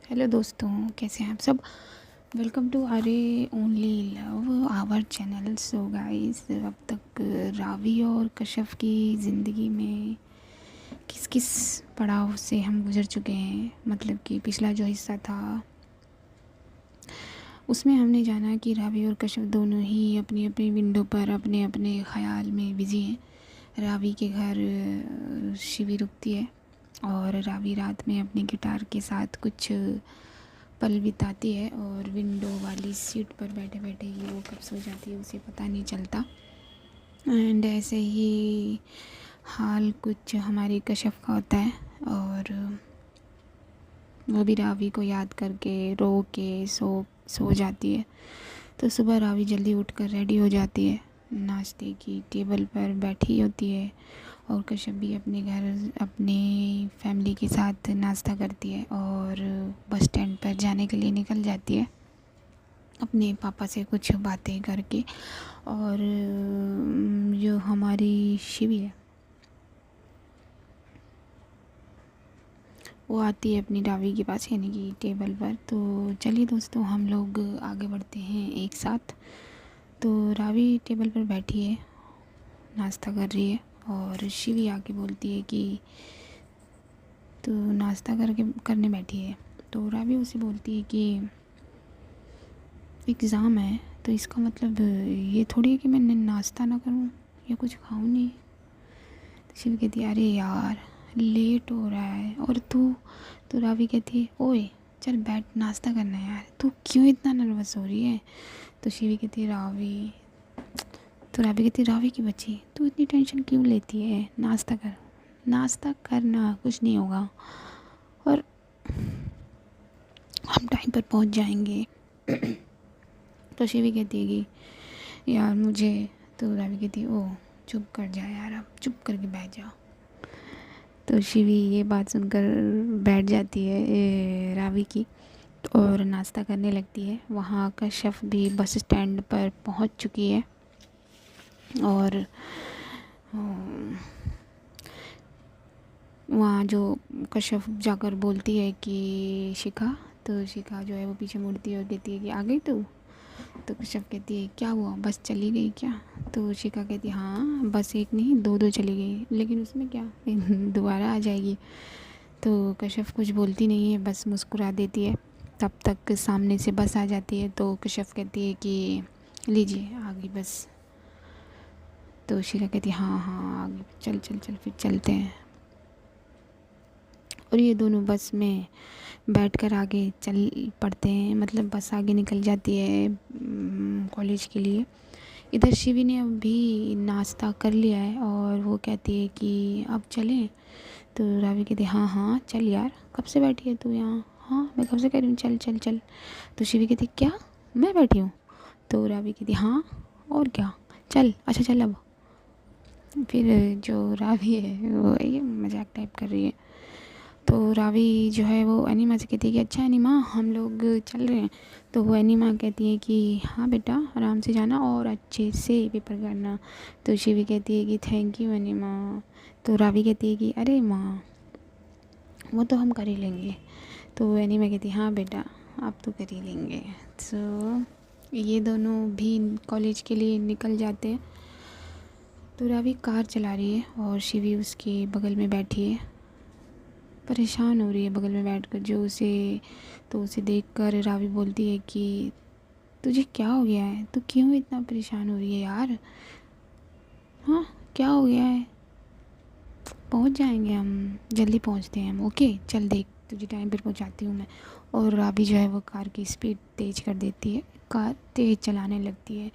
Hello दोस्तों, कैसे हैं आप सब। वेलकम टू आरे only love our channel. So guys, अब तक रावी और कश्यप की ज़िंदगी में किस किस पड़ाव से हम गुज़र चुके हैं, मतलब कि पिछला जो हिस्सा था उसमें हमने जाना कि रावी और कश्यप दोनों ही अपनी अपनी विंडो पर अपने अपने ख़याल में बिज़ी हैं। रावी के घर शिवी रुकती है और रावी रात में अपने गिटार के साथ कुछ पल बिताती है और विंडो वाली सीट पर बैठे बैठे ही वो कब सो जाती है उसे पता नहीं चलता। एंड ऐसे ही हाल कुछ हमारी कश्यप का होता है और वो भी रावी को याद करके रो के सो जाती है। तो सुबह रावी जल्दी उठकर रेडी हो जाती है, नाश्ते की टेबल पर बैठी होती है और कश्यप भी अपने घर अपने फैमिली के साथ नाश्ता करती है और बस स्टैंड पर जाने के लिए निकल जाती है अपने पापा से कुछ बातें करके। और जो हमारी शिवी है वो आती है अपनी रावी के पास, यानी कि टेबल पर। तो चलिए दोस्तों, हम लोग आगे बढ़ते हैं एक साथ। तो रावी टेबल पर बैठी है, नाश्ता कर रही है और शिवी आके बोलती है कि तो नाश्ता करने बैठी है। तो रावी उसे बोलती है कि एग्ज़ाम है, तो इसका मतलब ये थोड़ी है कि मैं नाश्ता ना करूं या कुछ खाऊं नहीं। तो शिवी कहती है अरे यार लेट हो रहा है और तू। तो रावी कहती है ओए चल बैठ, नाश्ता करना है यार, तू क्यों इतना नर्वस हो रही है। तो शिवी कहती है रावी। तो रावी कहती है रावी की बच्ची, तू इतनी टेंशन क्यों लेती है, नाश्ता कर, नाश्ता करना कुछ नहीं होगा और हम टाइम पर पहुंच जाएंगे। तो शिवी कहती है कि यार मुझे। तो रावी कहती है ओ चुप कर जा यार, अब चुप करके बैठ जाओ। तो शिवी ये बात सुनकर बैठ जाती है रावी की और नाश्ता करने लगती है। वहाँ कश्यप भी बस स्टैंड पर पहुँच चुकी है और वहाँ जो कश्यप जाकर बोलती है कि शिखा। तो शिखा जो है वो पीछे मुड़ती है और कहती है कि आ गई तू। तो कश्यप कहती है क्या हुआ, बस चली गई क्या। तो शिखा कहती है हाँ बस एक नहीं दो दो चली गई, लेकिन उसमें क्या दोबारा आ जाएगी। तो कश्यप कुछ बोलती नहीं है, बस मुस्कुरा देती है। तब तक सामने से बस आ जाती है। तो कश्यप कहती है कि लीजिए आ गई बस। तो शिखा कहती है हाँ हाँ आ गई, चल चल चल फिर चलते हैं। और ये दोनों बस में बैठकर आगे चल पड़ते हैं, मतलब बस आगे निकल जाती है कॉलेज के लिए। इधर शिवी ने अभी नाश्ता कर लिया है और वो कहती है कि अब चलें। तो रावी कहती है हाँ हाँ चल यार, कब से बैठी है तू यहाँ। हाँ मैं कब से कह रही हूँ चल चल चल। तो शिवी कहती क्या मैं बैठी हूँ। तो रावी कहती हाँ और क्या, चल अच्छा चल अब। फिर जो रावी है वो ये मजाक टाइप कर रही है। तो रावी जो है वो एनिमा से कहती है कि अच्छा एनिमा हम लोग चल रहे हैं। तो वो एनिमा कहती है कि हाँ बेटा आराम से जाना और अच्छे से पेपर करना। तो शिवी कहती है कि थैंक यू एनिमा। तो रावी कहती है कि अरे माँ वो तो हम कर ही लेंगे। तो एनिमा कहती है हाँ बेटा आप तो कर ही लेंगे। तो ये दोनों भी कॉलेज के लिए निकल जाते हैं। तो रावी कार चला रही है और शिवी उसके बगल में बैठी है, परेशान हो रही है बगल में बैठकर जो उसे। तो उसे देखकर रावी बोलती है कि तुझे क्या हो गया है, तू क्यों इतना परेशान हो रही है यार। हाँ क्या हो गया है, पहुंच जाएंगे हम, जल्दी पहुंचते हैं हम, ओके चल देख तुझे टाइम पर पहुंचाती हूँ मैं। और रावी जो है वो कार की स्पीड तेज़ कर देती है, कार तेज़ चलाने लगती है।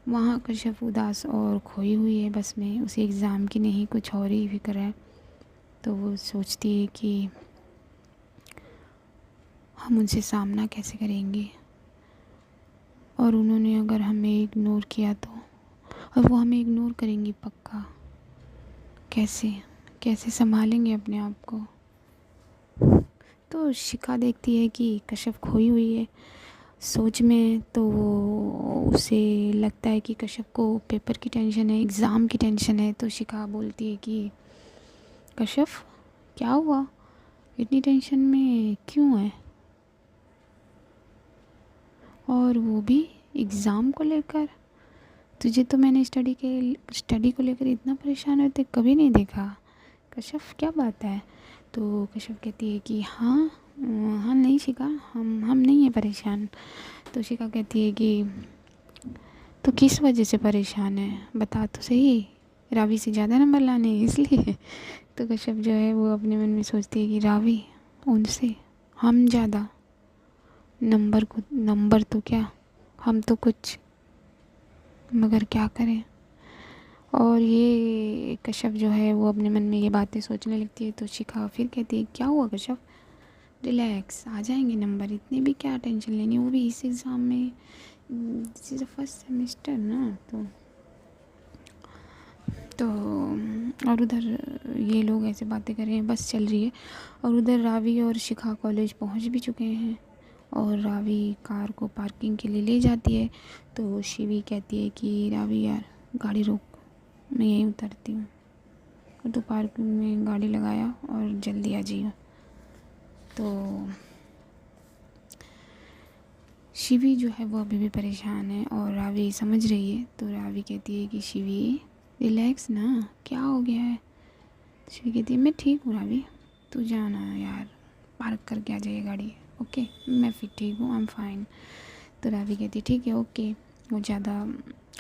वहाँ कश्यप उदास और खोई हुई है बस में, उसे एग्ज़ाम की नहीं कुछ और ही फिक्र है। तो वो सोचती है कि हम उनसे सामना कैसे करेंगे और उन्होंने अगर हमें इग्नोर किया तो, और वो हमें इग्नोर करेंगी पक्का, कैसे कैसे संभालेंगे अपने आप को। तो शिखा देखती है कि कश्यप खोई हुई है सोच में। तो वो उसे लगता है कि कश्यप को पेपर की टेंशन है, एग्ज़ाम की टेंशन है। तो शिखा बोलती है कि कश्यप क्या हुआ, इतनी टेंशन में क्यों है। और वो भी एग्ज़ाम को लेकर। तुझे तो मैंने स्टडी को लेकर इतना परेशान होते कभी नहीं देखा। कश्यप क्या बात है? तो कश्यप कहती है कि हाँ हाँ नहीं शिखा, हम नहीं हैं परेशान। तो शिखा कहती है कि तो किस वजह से परेशान है, बता तो सही। रावी से ज़्यादा नंबर लाने हैं इसलिए? तो कश्यप जो है वो अपने मन में सोचती है कि रावी उनसे हम ज़्यादा नंबर तो क्या, हम तो कुछ, मगर क्या करें। और ये कश्यप जो है वो अपने मन में ये बातें सोचने लगती है। तो शिखा फिर कहती है क्या हुआ कश्यप, रिलैक्स, आ जाएंगे नंबर, इतनी भी क्या टेंशन लेनी, वो भी इस एग्ज़ाम में, this is the first semester ना। तो और उधर ये लोग ऐसे बातें कर रहे हैं, बस चल रही है। और उधर रावी और शिखा कॉलेज पहुंच भी चुके हैं और रावी कार को पार्किंग के लिए ले जाती है। तो शिवी कहती है कि रावी यार गाड़ी रोक, मैं यहीं उतरती हूँ, और तो पार्किंग में गाड़ी लगाया और जल्दी आ जाइए। तो शिवी जो है वो अभी भी परेशान है और रावी समझ रही है। तो रावी कहती है कि शिवी रिलैक्स ना, क्या हो गया है? शिवी कहती है मैं ठीक हूँ रावी, तू जाना यार, पार्क करके आ जाइए गाड़ी, ओके मैं फिर ठीक हूँ, आई एम फाइन। तो रावी कहती है ठीक है ओके। वो ज़्यादा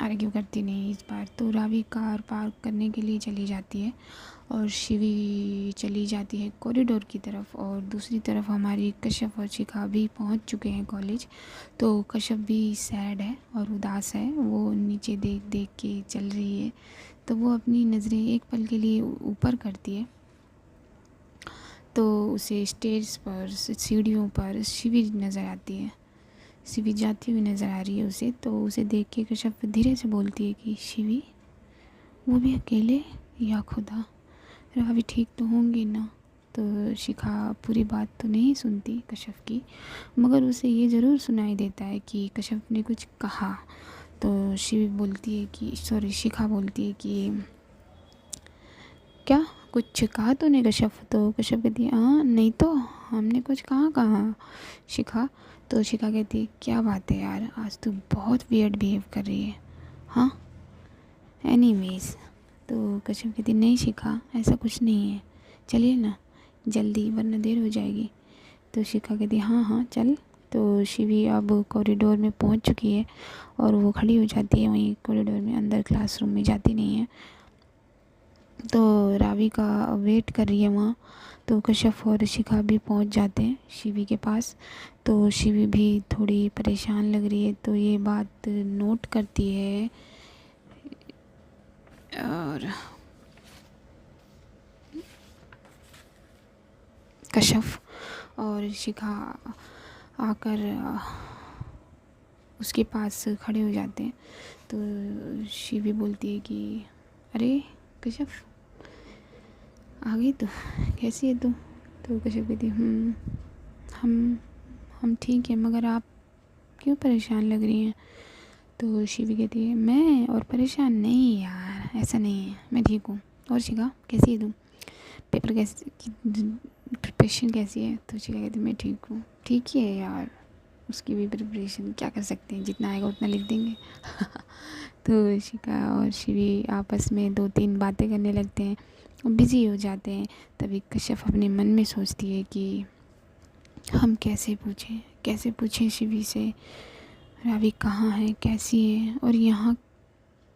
आर्ग्यू करती नहीं इस बार। तो रावी कार पार्क करने के लिए चली जाती है और शिवी चली जाती है कॉरिडोर की तरफ। और दूसरी तरफ हमारी कश्यप और शिखा भी पहुंच चुके हैं कॉलेज। तो कश्यप भी सैड है और उदास है, वो नीचे देख देख के चल रही है। तो वो अपनी नज़रें एक पल के लिए ऊपर करती है तो उसे स्टेज पर सीढ़ियों पर शिवी नज़र आती है। शिवी जाती हुई नज़र आ रही है उसे। तो उसे देख के कश्यप धीरे से बोलती है कि शिवी वो भी अकेले, या खुदा रावी ठीक तो होंगी ना। तो शिखा पूरी बात तो नहीं सुनती कश्यप की, मगर उसे ये ज़रूर सुनाई देता है कि कश्यप ने कुछ कहा। तो शिवी बोलती है कि शिखा बोलती है कि क्या कुछ कहा तूने कश्यप? तो कश्यप कहती है हाँ नहीं तो हमने कुछ कहा शिखा। तो शिखा कहती है क्या बात है यार, आज तू बहुत वियर्ड बिहेव कर रही है। हाँ एनीवेज। तो कश्यप कहती नहीं शिखा ऐसा कुछ नहीं है, चलिए ना जल्दी वरना देर हो जाएगी। तो शिखा कहती हाँ हाँ चल। तो शिवी अब कॉरिडोर में पहुंच चुकी है और वो खड़ी हो जाती है वहीं कॉरिडोर में, अंदर क्लासरूम में जाती नहीं है। तो रावी का वेट कर रही है वहाँ। तो कश्यप और शिखा भी पहुँच जाते हैं शिवी के पास। तो शिवी भी थोड़ी परेशान लग रही है तो ये बात नोट करती है और कश्यप और शिखा आकर उसके पास खड़े हो जाते हैं। तो शिवी बोलती है कि अरे कश्यप आ गई तो, कैसी है तू? तो कश्यप कहती हम ठीक हैं, मगर आप क्यों परेशान लग रही हैं? तो शिवी कहती है मैं और परेशान नहीं यार, ऐसा नहीं है, मैं ठीक हूँ। और शिखा कैसी है तू, पेपर कैसे प्रिपरेशन कैसी है? तो शिखा कहती है मैं ठीक हूँ। ठीक ही है यार, उसकी भी प्रिपरेशन क्या कर सकते हैं, जितना आएगा उतना लिख देंगे। तो शिखा और शिवी आपस में 2-3 बातें करने लगते हैं, बिज़ी हो जाते हैं। तभी कश्यप अपने मन में सोचती है कि हम कैसे पूछें शिवी से, रावी कहाँ है, कैसी है और यहाँ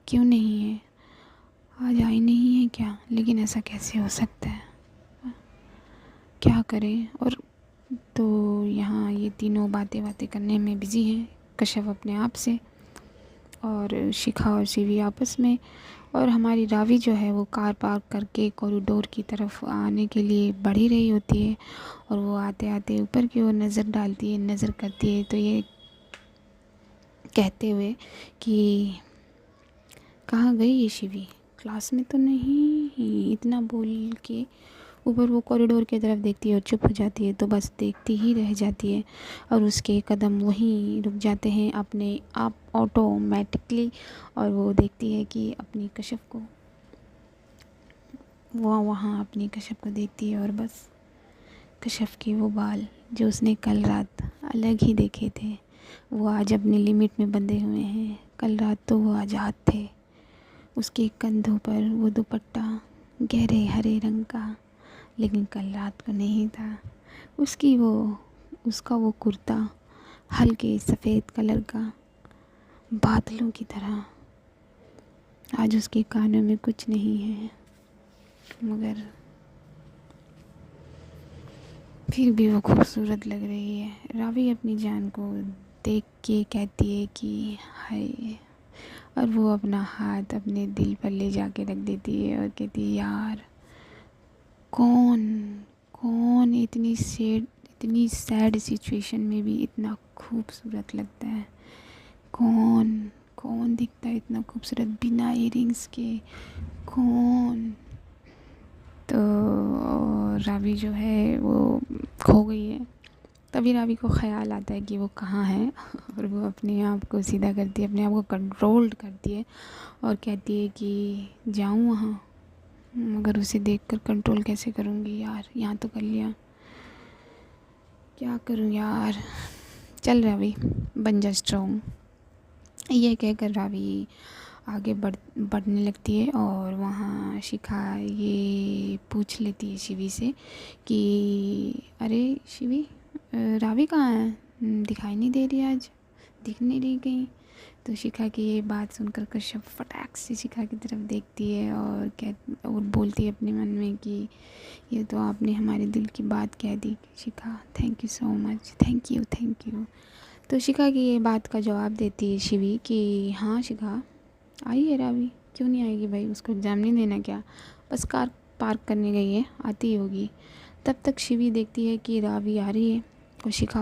क्यों नहीं है, आज आई नहीं है क्या? लेकिन ऐसा कैसे हो सकता है, क्या करें? और तो यहाँ ये तीनों बातें करने में बिज़ी हैं, कश्यप अपने आप से और शिखा और शिवी आपस में। और हमारी रावी जो है वो कार पार्क करके कॉरिडोर की तरफ आने के लिए बढ़ ही रही होती है और वो आते आते ऊपर की ओर नज़र डालती है, नज़र करती है तो ये कहते हुए कि कहाँ गई ये शिवी, क्लास में तो नहीं, इतना बोल के ऊपर वो कॉरिडोर की तरफ देखती है और चुप हो जाती है। तो बस देखती ही रह जाती है और उसके कदम वहीं रुक जाते हैं अपने आप ऑटोमेटिकली। और वो देखती है कि अपनी कश्यप को, वो वहाँ अपनी कश्यप को देखती है और बस कश्यप के वो बाल जो उसने कल रात अलग ही देखे थे, वो आज अपनी लिमिट में बंधे हुए हैं, कल रात तो वो आज़ाद थे। उसके कंधों पर वो दुपट्टा गहरे हरे रंग का, लेकिन कल रात को नहीं था। उसका वो कुर्ता हल्के सफ़ेद कलर का, बादलों की तरह। आज उसके कानों में कुछ नहीं है, मगर फिर भी वो खूबसूरत लग रही है। रावी अपनी जान को देख के कहती है कि हाय, और वो अपना हाथ अपने दिल पर ले जाके रख देती है और कहती है यार, कौन कौन इतनी सैड सिचुएशन में भी इतना खूबसूरत लगता है। कौन कौन दिखता है इतना खूबसूरत बिना इयरिंग्स के, कौन। तो रावी जो है वो खो गई है। तभी रावी को ख्याल आता है कि वो कहाँ है और वो अपने आप को सीधा करती है, अपने आप को कंट्रोल्ड करती है और कहती है कि जाऊँ वहाँ, मगर उसे देखकर कंट्रोल कैसे करूँगी यार, यहाँ तो कर लिया, क्या करूँ यार। चल रावी, बन जा स्ट्रॉन्ग। ये कहकर रावी आगे बढ़ने लगती है और वहाँ शिखा ये पूछ लेती है शिवी से कि अरे शिवी, रावी कहाँ है, दिखाई नहीं दे रही, आज दिख नहीं रही कहीं। तो शिखा की ये बात सुनकर कश्यप फटाक से शिखा की तरफ देखती है और बोलती है अपने मन में कि ये तो आपने हमारे दिल की बात कह दी Shikha, thank you so much, thank you. तो शिखा की ये बात का जवाब देती है शिवी कि हाँ शिखा, आई है रावी, क्यों नहीं आएगी भाई, उसको एग्ज़ाम नहीं देना क्या, बस कार पार्क करने गई है, आती ही होगी। तब तक शिवी देखती है कि रावी आ रही है और शिखा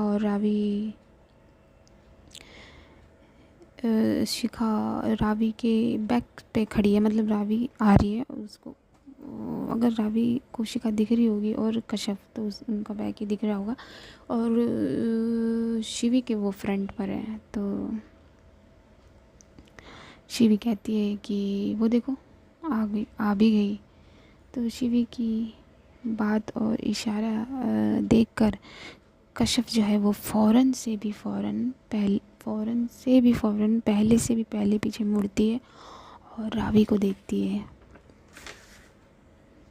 रावी के बैक पे खड़ी है, मतलब रावी आ रही है और उसको, अगर रावी को शिखा दिख रही होगी और कश्यप तो उनका बैक ही दिख रहा होगा और शिवी के वो फ्रंट पर है। तो शिवी कहती है कि वो देखो आ भी गई। तो शिवी की बात और इशारा देखकर कश्यप जो है वो फ़ौरन से भी पहले पीछे मुड़ती है और रावी को देखती है।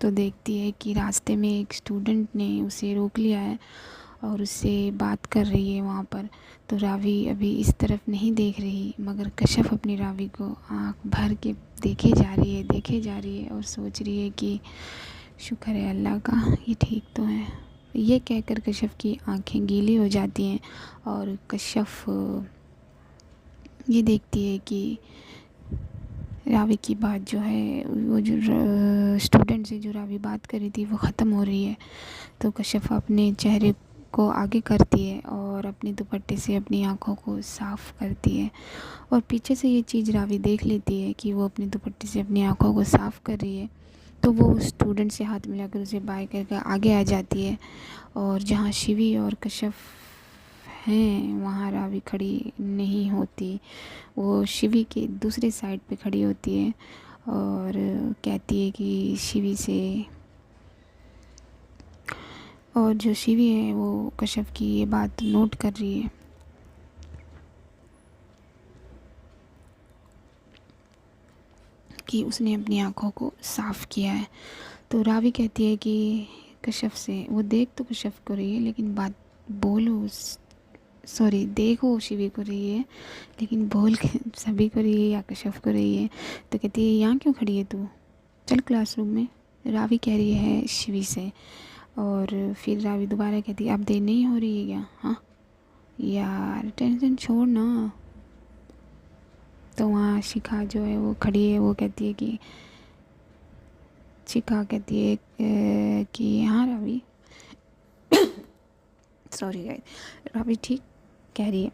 तो देखती है कि रास्ते में एक स्टूडेंट ने उसे रोक लिया है और उससे बात कर रही है वहाँ पर। तो रावी अभी इस तरफ नहीं देख रही, मगर कश्यप अपनी रावी को आँख भर के देखे जा रही है और सोच रही है कि शुक्र है अल्लाह का, ये ठीक तो है। ये कहकर कश्यप की आंखें गीली हो जाती हैं और कश्यप ये देखती है कि रावी की बात जो है, वो जो स्टूडेंट से जो रावी बात कर रही थी वो ख़त्म हो रही है। तो कश्यप अपने चेहरे को आगे करती है और अपने दुपट्टे से अपनी आँखों को साफ़ करती है और पीछे से ये चीज़ रावी देख लेती है कि वो अपने दुपट्टे से अपनी आँखों को साफ़ कर रही है। तो वो उस स्टूडेंट से हाथ मिलाकर उसे बाय करके आगे आ जाती है और जहाँ शिवी और कश्यप हैं वहाँ रावी खड़ी नहीं होती, वो शिवी के दूसरे साइड पे खड़ी होती है और कहती है कि शिवी से, और जो शिवी है वो कश्यप की ये बात नोट कर रही है कि उसने अपनी आँखों को साफ़ किया है। तो रावी कहती है कि कश्यप से, वो देख तो कश्यप को रही है लेकिन बात देखो शिवी को रही है लेकिन बोल के सभी को रही है या कश्यप को रही है। तो कहती है यहाँ क्यों खड़ी है तू, चल क्लासरूम में, रावी कह रही है शिवी से। और फिर रावी दोबारा कहती है अब देर नहीं हो रही है क्या, हाँ यार टेंशन छोड़ ना। तो वहाँ शिखा जो है वो खड़ी है, वो कहती है कि शिखा कहती है कि हाँ रावी सॉरी गाइस, रावी ठीक कह रही है,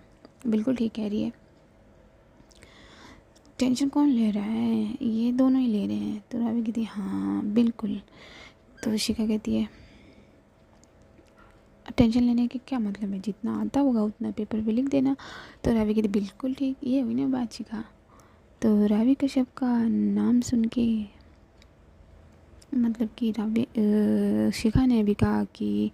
बिल्कुल ठीक कह रही है, टेंशन कौन ले रहा है, ये दोनों ही ले रहे हैं। तो रावी कहती है हाँ बिल्कुल। तो शिखा कहती है टेंशन लेने के क्या मतलब है, जितना आता होगा उतना पेपर पे लिख देना। तो रावी कहती बिल्कुल ठीक, ये हुई ना बात शिखा। तो रावी कश्यप का नाम सुन के, मतलब कि शिखा ने भी कहा कि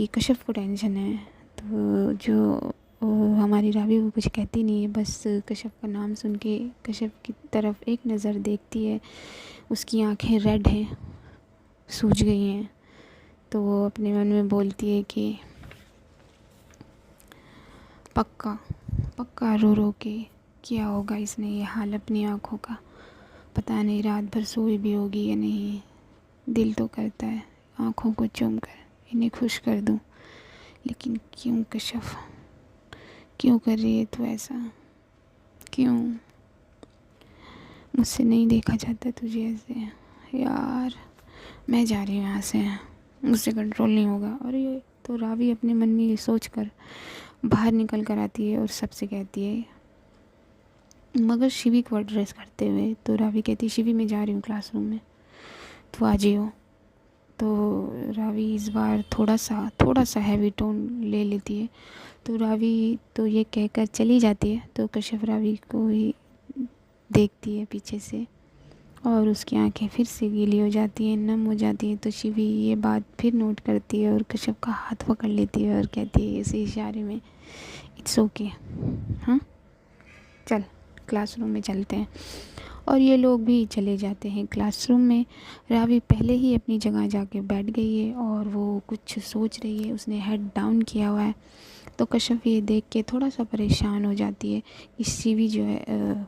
कश्यप को टेंशन है। तो जो हमारी रावी वो कुछ कहती नहीं है, बस कश्यप का नाम सुन के कश्यप की तरफ एक नज़र देखती है। उसकी आंखें रेड हैं, सूज गई हैं। तो वो अपने मन में बोलती है कि पक्का पक्का रो रो के किया होगा इसने ये हाल अपनी आँखों का। पता नहीं रात भर सोई भी होगी या नहीं। दिल तो करता है आँखों को चूम कर इन्हें खुश कर दूं, लेकिन क्यों कश्यप, क्यों कर रही है तू ऐसा? क्यों? मुझसे नहीं देखा जाता तुझे ऐसे यार। मैं जा रही हूँ यहाँ से, मुझसे कंट्रोल नहीं होगा। और ये तो रावी अपने मन में ये सोच कर बाहर निकल कर आती है और सबसे कहती है, मगर शिवी को एड्रेस करते हुए। तो रावी कहती है, शिवी मैं जा रही हूँ क्लासरूम में, तू आ जियो। तो रावी इस बार थोड़ा सा हैवी टोन ले लेती है। तो रावी तो ये कहकर चली जाती है। तो कश्यप रावी को ही देखती है पीछे से और उसकी आंखें फिर से गीली हो जाती हैं, नम हो जाती हैं। तो शिवी ये बात फिर नोट करती है और कश्यप का हाथ पकड़ लेती है और कहती है इसी इशारे में, इट्स ओके, हाँ चल क्लासरूम में चलते हैं। और ये लोग भी चले जाते हैं क्लासरूम में। रावी पहले ही अपनी जगह जाके बैठ गई है और वो कुछ सोच रही है, उसने हेड डाउन किया हुआ है। तो कश्यप ये देख के थोड़ा सा परेशान हो जाती है कि शिवी जो है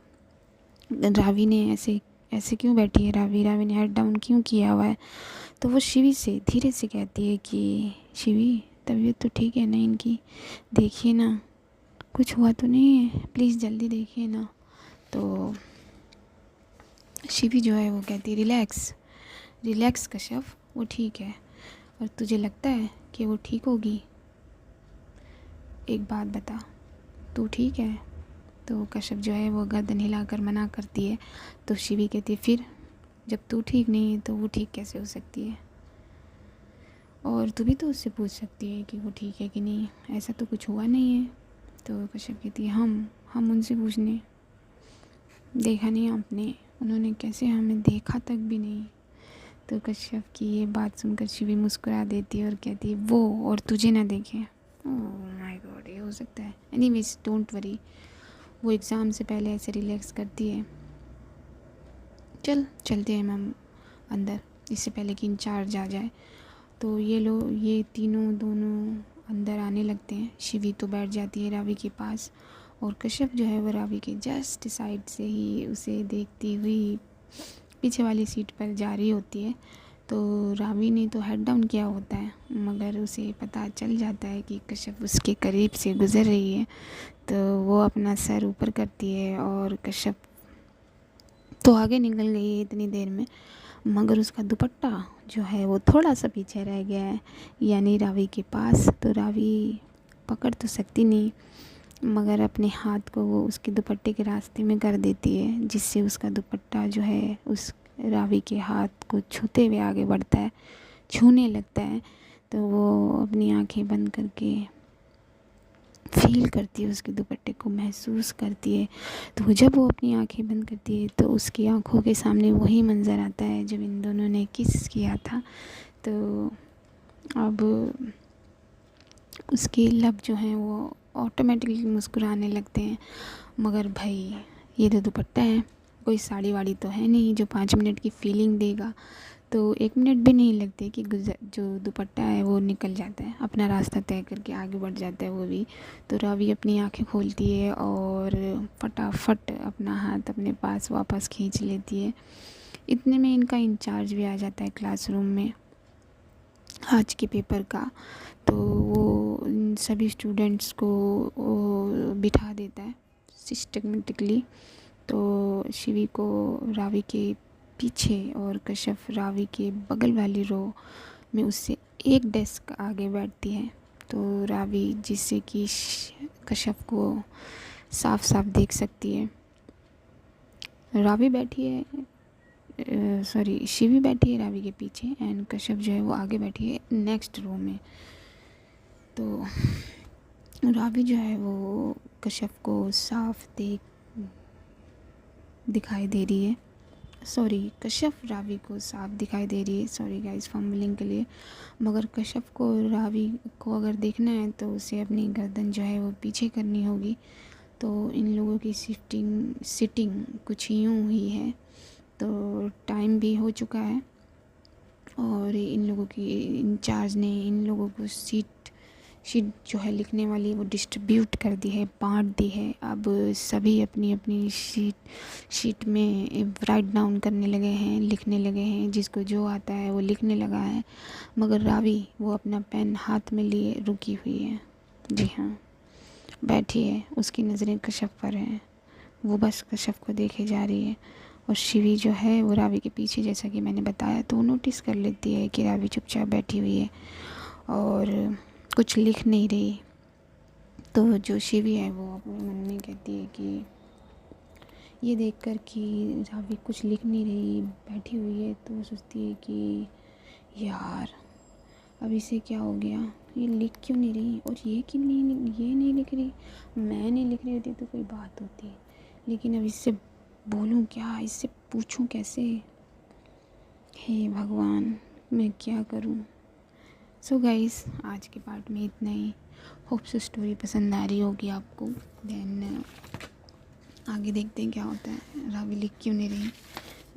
रावी ने ऐसे ऐसे क्यों बैठी है, रावी ने हेड डाउन क्यों किया हुआ है। तो वो शिवी से धीरे से कहती है कि शिवी तबीयत तो ठीक है ना इनकी, देखिए ना कुछ हुआ तो नहीं है, प्लीज़ जल्दी देखिए ना। तो शिवी जो है वो कहती है, रिलैक्स रिलैक्स कश्यप, वो ठीक है। और तुझे लगता है कि वो ठीक होगी? एक बात बता, तू ठीक है? तो कश्यप जो है वो गर्दन हिलाकर मना करती है। तो शिवी कहती है, फिर जब तू ठीक नहीं है तो वो ठीक कैसे हो सकती है? और तू भी तो उससे पूछ सकती है कि वो ठीक है कि नहीं, ऐसा तो कुछ हुआ नहीं है। तो कश्यप कहती है, हम उनसे पूछने, देखा नहीं आपने, उन्होंने कैसे हमें देखा तक भी नहीं। तो कश्यप की ये बात सुनकर शिवी मुस्कुरा देती है और कहती है, वो और तुझे ना देखे। ओह माय गॉड, ये हो सकता है। एनीवेज डोंट वरी, वो एग्ज़ाम से पहले ऐसे रिलैक्स करती है। चलते हैं मैम अंदर, इससे पहले कि इंचार्ज आ जाए। तो ये दोनों अंदर आने लगते हैं। शिवी तो बैठ जाती है रावी के पास और कश्यप जो है वो रावी के जस्ट साइड से ही उसे देखती हुई पीछे वाली सीट पर जा रही होती है। तो रावी ने तो हेड डाउन किया होता है, मगर उसे पता चल जाता है कि कश्यप उसके करीब से गुज़र रही है। तो वो अपना सर ऊपर करती है और कश्यप तो आगे निकल गई है इतनी देर में, मगर उसका दुपट्टा जो है वो थोड़ा सा पीछे रह गया है, यानी रावी के पास। तो रावी पकड़ तो सकती नहीं, मगर अपने हाथ को वो उसके दुपट्टे के रास्ते में कर देती है, जिससे उसका दुपट्टा जो है उस रावी के हाथ को छूते हुए आगे बढ़ता है, छूने लगता है। तो वो अपनी आंखें बंद करके फील करती है, उसके दुपट्टे को महसूस करती है। तो जब वो अपनी आंखें बंद करती है तो उसकी आंखों के सामने वही मंज़र आता है जब इन दोनों ने किस किया था। तो अब उसके लब जो हैं वो ऑटोमेटिकली मुस्कुराने लगते हैं। मगर भाई ये तो दुपट्टा है, कोई साड़ी वाड़ी तो है नहीं जो 5 मिनट की फीलिंग देगा। तो 1 मिनट भी नहीं लगते कि जो दुपट्टा है वो निकल जाता है, अपना रास्ता तय करके आगे बढ़ जाता है वो भी। तो रावी अपनी आंखें खोलती है और फटाफट अपना हाथ अपने पास वापस खींच लेती है। इतने में इनका इंचार्ज भी आ जाता है क्लासरूम में आज के पेपर का। तो वो इन सभी स्टूडेंट्स को बिठा देता है सिस्टमेटिकली। तो शिवी को रावी के पीछे और कश्यप रावी के बगल वाली रो में उससे एक डेस्क आगे बैठती है। तो रावी जिससे कि कश्यप को साफ साफ देख सकती है। रावी बैठी है, शिवी बैठी है रावी के पीछे एंड कश्यप जो है वो आगे बैठी है नेक्स्ट रो में। तो रावी जो है वो कश्यप को साफ दिखाई दे रही है सॉरी कश्यप रावी को साफ दिखाई दे रही है। सॉरी गाइस फंबलिंग के लिए। मगर कश्यप को रावी को अगर देखना है तो उसे अपनी गर्दन जो है वो पीछे करनी होगी। तो इन लोगों की सिटिंग कुछ यूँ हुई है। तो टाइम भी हो चुका है और इन लोगों की इंचार्ज ने इन लोगों को सीट जो है लिखने वाली वो डिस्ट्रीब्यूट कर दी है, बांट दी है। अब सभी अपनी अपनी शीट में राइट डाउन करने लगे हैं, लिखने लगे हैं। जिसको जो आता है वो लिखने लगा है। मगर रावी वो अपना पेन हाथ में लिए रुकी हुई है। जी हाँ, बैठी है। उसकी नज़रें कश्यप पर हैं। वो बस कश्यप को देखे जा रही है। और शिवी जो है वो रावी के पीछे, जैसा कि मैंने बताया, तो वो नोटिस कर लेती है कि रावी चुपचाप बैठी हुई है और कुछ लिख नहीं रही। तो जो शिवी है वो अपने मन में कहती है कि ये देखकर कि रावी कुछ लिख नहीं रही, बैठी हुई है, तो वो सोचती है कि यार अब इसे क्या हो गया, ये लिख क्यों नहीं रही, और ये नहीं लिख रही। मैं नहीं लिख रही होती तो कोई बात होती, लेकिन अब इससे बोलूँ क्या, इससे पूछूँ कैसे। हे भगवान, मैं क्या करूँ। सो गाइस, आज के पार्ट में इतना ही। होप सो स्टोरी पसंद आ रही होगी आपको। देन आगे देखते हैं क्या होता है। रावी लिख क्यों नहीं रही,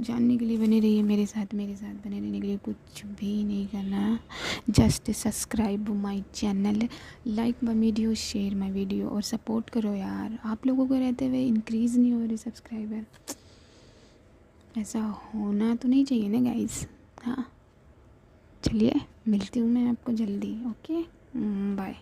जानने के लिए बने रहिए मेरे साथ बने रहने के लिए कुछ भी नहीं करना। Just subscribe my channel, like my video, share my video और सपोर्ट करो यार। आप लोगों को रहते हुए इंक्रीज़ नहीं हो रहे सब्सक्राइबर, ऐसा होना तो नहीं चाहिए ना गाइस। हाँ चलिए, मिलती हूँ मैं आपको जल्दी। Okay, bye.